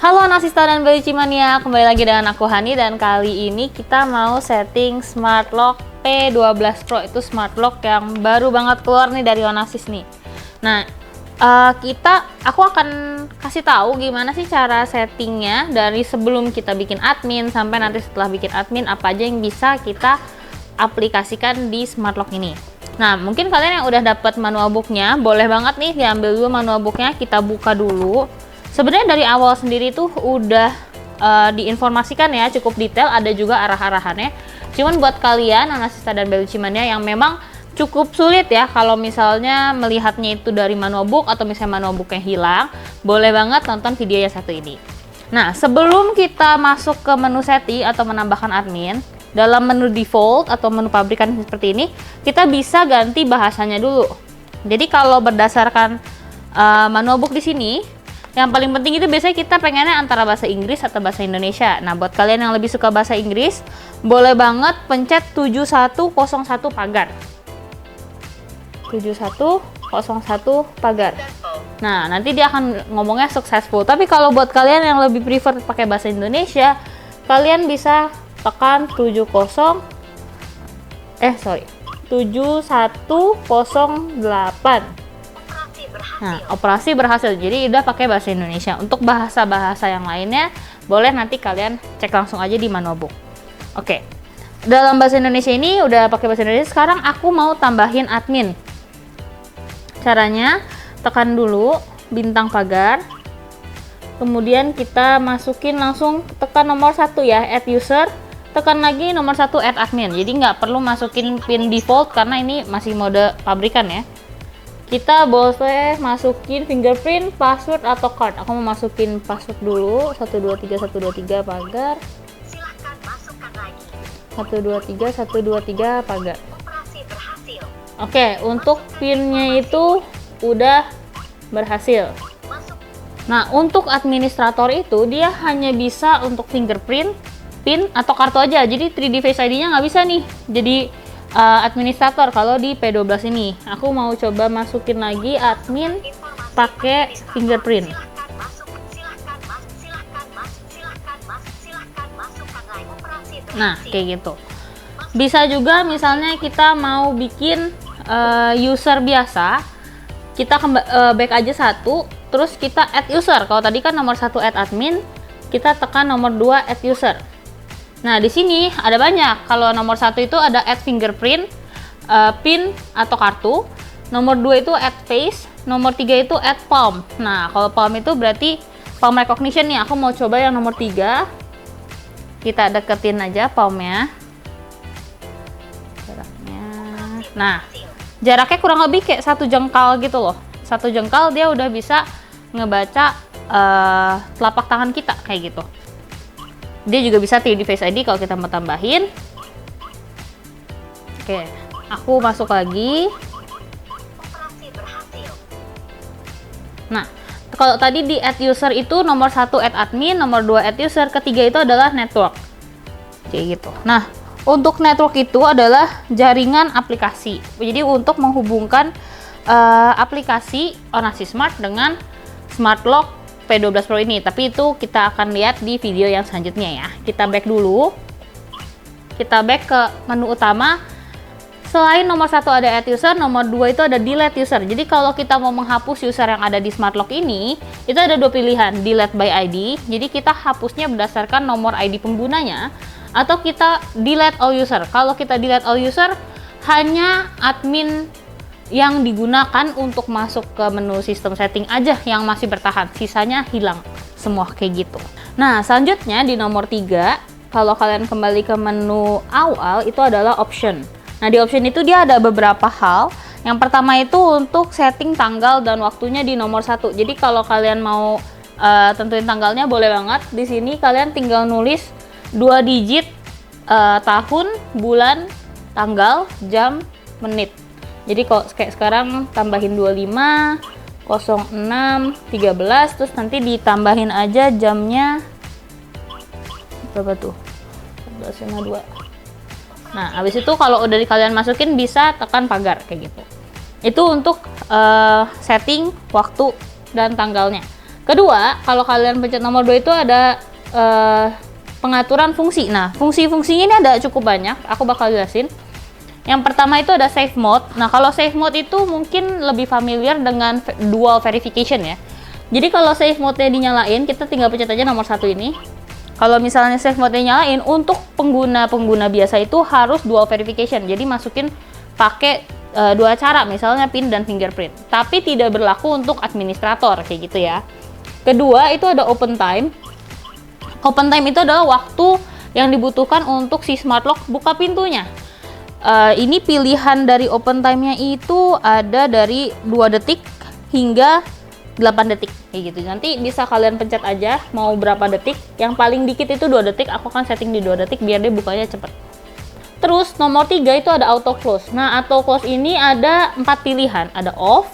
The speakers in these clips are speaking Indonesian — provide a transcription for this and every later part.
Halo Nasista dan Beli Mania, kembali lagi dengan aku Hani dan kali ini kita mau setting Smart Lock P12 Pro. Itu Smart Lock yang baru banget keluar nih dari Onasis nih. Nah, aku akan kasih tahu gimana sih cara settingnya dari sebelum kita bikin admin sampai nanti setelah bikin admin apa aja yang bisa kita aplikasikan di Smart Lock ini. Nah, mungkin kalian yang udah dapat manual booknya, boleh banget nih diambil dulu manual booknya, kita buka dulu. Sebenarnya dari awal sendiri tuh udah diinformasikan ya, cukup detail, ada juga arah-arahannya. Cuman buat kalian Anasista dan Belcimania yang memang cukup sulit ya kalau misalnya melihatnya itu dari manual book atau misalnya manual booknya hilang, boleh banget nonton video yang satu ini. Nah, sebelum kita masuk ke menu setting atau menambahkan admin, dalam menu default atau menu pabrikan seperti ini, kita bisa ganti bahasanya dulu. Jadi kalau berdasarkan manual book di sini, yang paling penting itu biasanya kita pengennya antara bahasa Inggris atau bahasa Indonesia. Nah, buat kalian yang lebih suka bahasa Inggris, boleh banget pencet 7101 pagar. 7101 pagar. Nah, nanti dia akan ngomongnya successful. Tapi kalau buat kalian yang lebih prefer pakai bahasa Indonesia, kalian bisa tekan 7108. Nah, operasi berhasil. Jadi udah pakai bahasa Indonesia. Untuk bahasa-bahasa yang lainnya, boleh nanti kalian cek langsung aja di manual book. Oke. Dalam bahasa Indonesia ini udah pakai bahasa Indonesia. Sekarang aku mau tambahin admin. Caranya, tekan dulu bintang pagar. Kemudian kita masukin langsung, tekan nomor 1 ya, add user. Tekan lagi nomor 1 add admin. Jadi nggak perlu masukin pin default karena ini masih mode pabrikan ya. Kita boleh masukin fingerprint, password, atau card. Aku mau masukin password dulu, 123123 pagar. Silahkan masukkan lagi. 123123 pagar. Operasi berhasil. Oke, untuk pinnya itu udah berhasil. Nah, untuk administrator itu dia hanya bisa untuk fingerprint, pin, atau kartu aja. Jadi 3D Face ID-nya nggak bisa nih. Jadi administrator kalau di P12 ini. Aku mau coba masukin lagi admin pakai fingerprint. Nah, kayak gitu. Bisa juga misalnya kita mau bikin user biasa, kita back aja satu, terus kita add user. Kalau tadi kan nomor 1 add admin, kita tekan nomor 2 add user. Nah, di sini ada banyak. Kalau nomor 1 itu ada add fingerprint, pin atau kartu. Nomor 2 itu add face. Nomor 3 itu add palm. Nah, kalau palm itu berarti palm recognition nih. Aku mau coba yang nomor 3. Kita deketin aja palmnya. Jaraknya. Nah, jaraknya kurang lebih kayak 1 jengkal gitu loh. 1 jengkal dia udah bisa ngebaca telapak tangan kita kayak gitu. Dia juga bisa 3D Face ID kalau kita mau tambahin. Oke, aku masuk lagi. Nah, kalau tadi di add user itu nomor 1 add admin, nomor 2 add user, ketiga itu adalah network. Kayak gitu. Nah, untuk network itu adalah jaringan aplikasi. Jadi untuk menghubungkan aplikasi Onasis Smart dengan Smart Lock P12 Pro ini, tapi itu kita akan lihat di video yang selanjutnya ya. Kita back dulu. Kita back ke menu utama. Selain nomor 1 ada add user, nomor 2 itu ada delete user. Jadi kalau kita mau menghapus user yang ada di Smart Lock ini, itu ada 2 pilihan, delete by ID. Jadi kita hapusnya berdasarkan nomor ID penggunanya, atau kita delete all user. Kalau kita delete all user, hanya admin yang digunakan untuk masuk ke menu sistem setting aja yang masih bertahan, sisanya hilang semua kayak gitu. Nah, selanjutnya di nomor 3, kalau kalian kembali ke menu awal, itu adalah option. Nah, di option itu dia ada beberapa hal. Yang pertama itu untuk setting tanggal dan waktunya di nomor 1. Jadi kalau kalian mau tentuin tanggalnya, boleh banget. Di sini kalian tinggal nulis 2 digit tahun, bulan, tanggal, jam, menit. Jadi kalau kayak sekarang tambahin 25, 06, 13, terus nanti ditambahin aja jamnya berapa tuh? 14.52. Nah, habis itu kalau udah kalian masukin bisa tekan pagar kayak gitu. Itu untuk setting waktu dan tanggalnya. Kedua, kalau kalian pencet nomor 2 itu ada pengaturan fungsi. Nah, fungsi-fungsinya ini ada cukup banyak, aku bakal jelasin. Yang pertama itu ada safe mode. Nah, kalau safe mode itu mungkin lebih familiar dengan dual verification ya. Jadi kalau safe mode-nya dinyalain, kita tinggal pencet aja nomor 1 ini. Kalau misalnya safe mode-nya nyalain, untuk pengguna-pengguna biasa itu harus dual verification. Jadi masukin pakai dua cara, misalnya PIN dan fingerprint. Tapi tidak berlaku untuk administrator kayak gitu ya. Kedua, itu ada open time. Open time itu adalah waktu yang dibutuhkan untuk si smart lock buka pintunya. Ini pilihan dari open time-nya itu ada dari 2 detik hingga 8 detik kayak gitu. Nanti bisa kalian pencet aja mau berapa detik. Yang paling dikit itu 2 detik. Aku akan setting di 2 detik biar dia bukanya cepet. Terus nomor 3 itu ada auto close. Nah, auto close ini ada 4 pilihan. Ada off,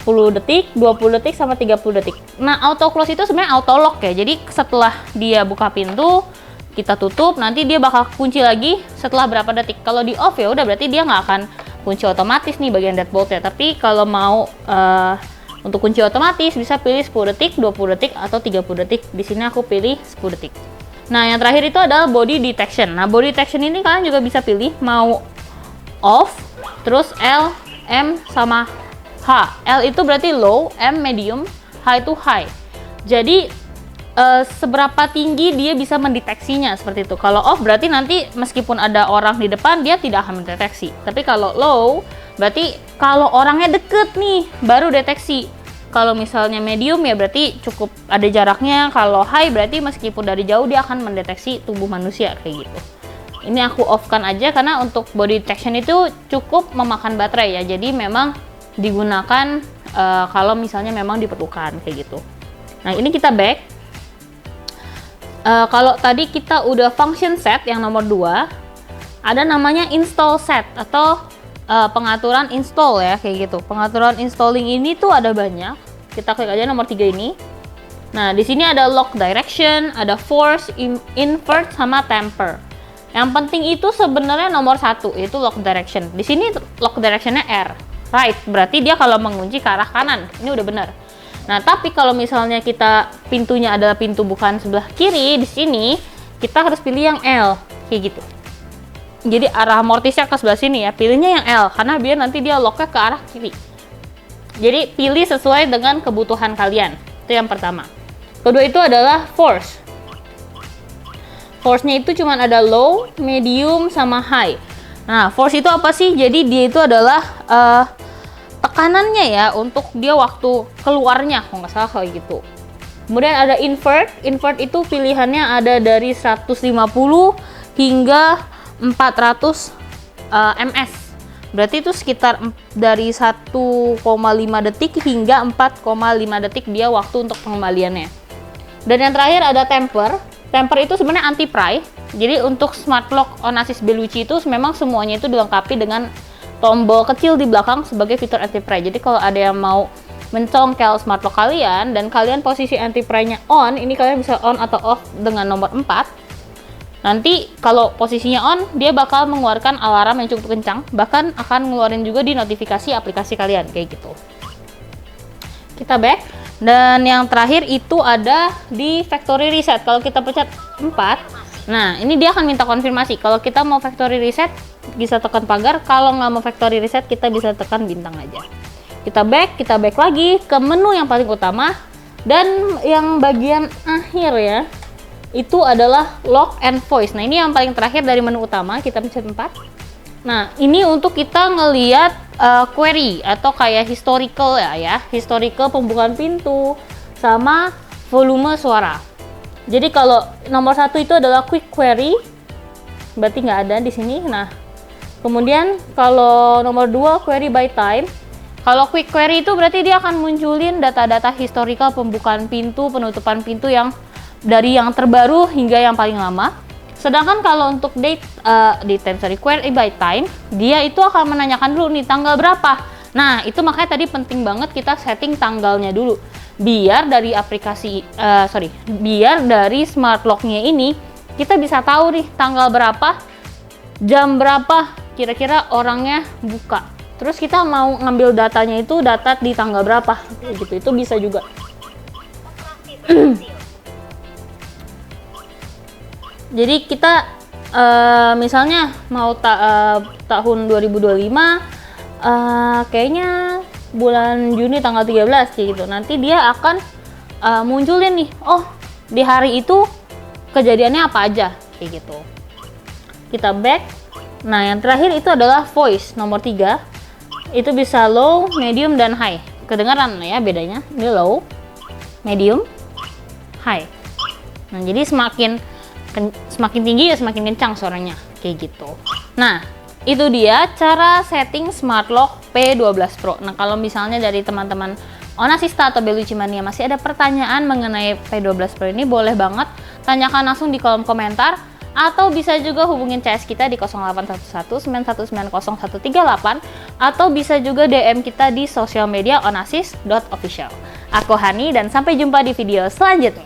10 detik, 20 detik, sama 30 detik. Nah, auto close itu sebenarnya auto lock ya. Jadi setelah dia buka pintu, kita tutup, nanti dia bakal kunci lagi setelah berapa detik. Kalau di off ya udah berarti dia nggak akan kunci otomatis nih bagian deadbolt-nya. Tapi kalau mau untuk kunci otomatis bisa pilih 10 detik, 20 detik, atau 30 detik. Di sini aku pilih 10 detik. Nah, yang terakhir itu adalah body detection. Nah, body detection ini kalian juga bisa pilih mau off, terus L, M, sama H. L itu berarti low, M medium, H itu high. Jadi seberapa tinggi dia bisa mendeteksinya seperti itu. Kalau off berarti nanti meskipun ada orang di depan dia tidak akan mendeteksi. Tapi kalau low berarti kalau orangnya deket nih baru deteksi. Kalau misalnya medium ya berarti cukup ada jaraknya. Kalau high berarti meskipun dari jauh dia akan mendeteksi tubuh manusia kayak gitu. Ini aku off kan aja karena untuk body detection itu cukup memakan baterai ya. Jadi memang digunakan kalau misalnya memang diperlukan kayak gitu. Nah, ini kita back. Kalau tadi kita udah function set yang nomor 2, ada namanya install set atau pengaturan install ya kayak gitu. Pengaturan installing ini tuh ada banyak. Kita klik aja nomor 3 ini. Nah, di sini ada lock direction, ada force, invert, sama temper. Yang penting itu sebenarnya nomor 1 itu lock direction. Di sini lock directionnya R, right. Berarti dia kalau mengunci ke arah kanan. Ini udah benar. Nah, tapi kalau misalnya kita pintunya adalah pintu bukan sebelah kiri, di sini kita harus pilih yang L kayak gitu. Jadi arah mortisnya ke sebelah sini ya, pilihnya yang L karena biar nanti dia locknya ke arah kiri. Jadi pilih sesuai dengan kebutuhan kalian. Itu yang pertama. Kedua itu adalah force. Force-nya itu cuma ada low, medium, sama high. Nah, force itu apa sih? Jadi dia itu adalah tekanannya ya untuk dia waktu keluarnya, kalau nggak salah kayak gitu. Kemudian ada invert. Invert itu pilihannya ada dari 150 hingga 400 ms. Berarti itu sekitar dari 1,5 detik hingga 4,5 detik dia waktu untuk pengembaliannya. Dan yang terakhir ada temper. Temper itu sebenarnya anti-pry. Jadi untuk smart lock Onassis Bellucci itu memang semuanya itu dilengkapi dengan tombol kecil di belakang sebagai fitur anti-pry. Jadi kalau ada yang mau mencongkel smart lock kalian dan kalian posisi anti-pry-nya on, ini kalian bisa on atau off dengan nomor 4. Nanti kalau posisinya on, dia bakal mengeluarkan alarm yang cukup kencang, bahkan akan ngeluarin juga di notifikasi aplikasi kalian kayak gitu. Kita back. Dan yang terakhir itu ada di factory reset. Kalau kita pencet 4, nah ini dia akan minta konfirmasi. Kalau kita mau factory reset bisa tekan pagar, kalau nggak mau factory reset kita bisa tekan bintang aja. Kita back lagi ke menu yang paling utama, dan yang bagian akhir ya itu adalah lock and voice. Nah, ini yang paling terakhir dari menu utama, kita pencet 4. Nah, ini untuk kita ngelihat query atau kayak historical ya, historical pembukaan pintu sama volume suara. Jadi kalau nomor 1 itu adalah quick query, berarti nggak ada di sini. Nah, kemudian kalau nomor 2 query by time. Kalau quick query itu berarti dia akan munculin data-data historical pembukaan pintu, penutupan pintu yang dari yang terbaru hingga yang paling lama. Sedangkan kalau untuk query by time, dia itu akan menanyakan dulu nih tanggal berapa. Nah, itu makanya tadi penting banget kita setting tanggalnya dulu. Biar dari biar dari smart lock-nya ini kita bisa tahu nih tanggal berapa, jam berapa kira-kira orangnya buka. Terus kita mau ngambil datanya itu data di tanggal berapa, gitu. Itu bisa juga. Jadi kita misalnya mau tahun 2025 kayaknya bulan Juni tanggal 13 kayak gitu. Nanti dia akan munculin nih, oh di hari itu kejadiannya apa aja kayak gitu. Kita back. Nah, yang terakhir itu adalah voice nomor 3. Itu bisa low, medium, dan high. Kedengaran ya bedanya. Ini low, medium, high. Nah, jadi semakin tinggi ya semakin kencang suaranya kayak gitu. Nah, itu dia cara setting Smart Lock P12 Pro. Nah, kalau misalnya dari teman-teman Onasista atau Belucci Mania masih ada pertanyaan mengenai P12 Pro ini, boleh banget tanyakan langsung di kolom komentar, atau bisa juga hubungin CS kita di 081191901138, atau bisa juga DM kita di sosial media onasis.official. Aku Hani dan sampai jumpa di video selanjutnya.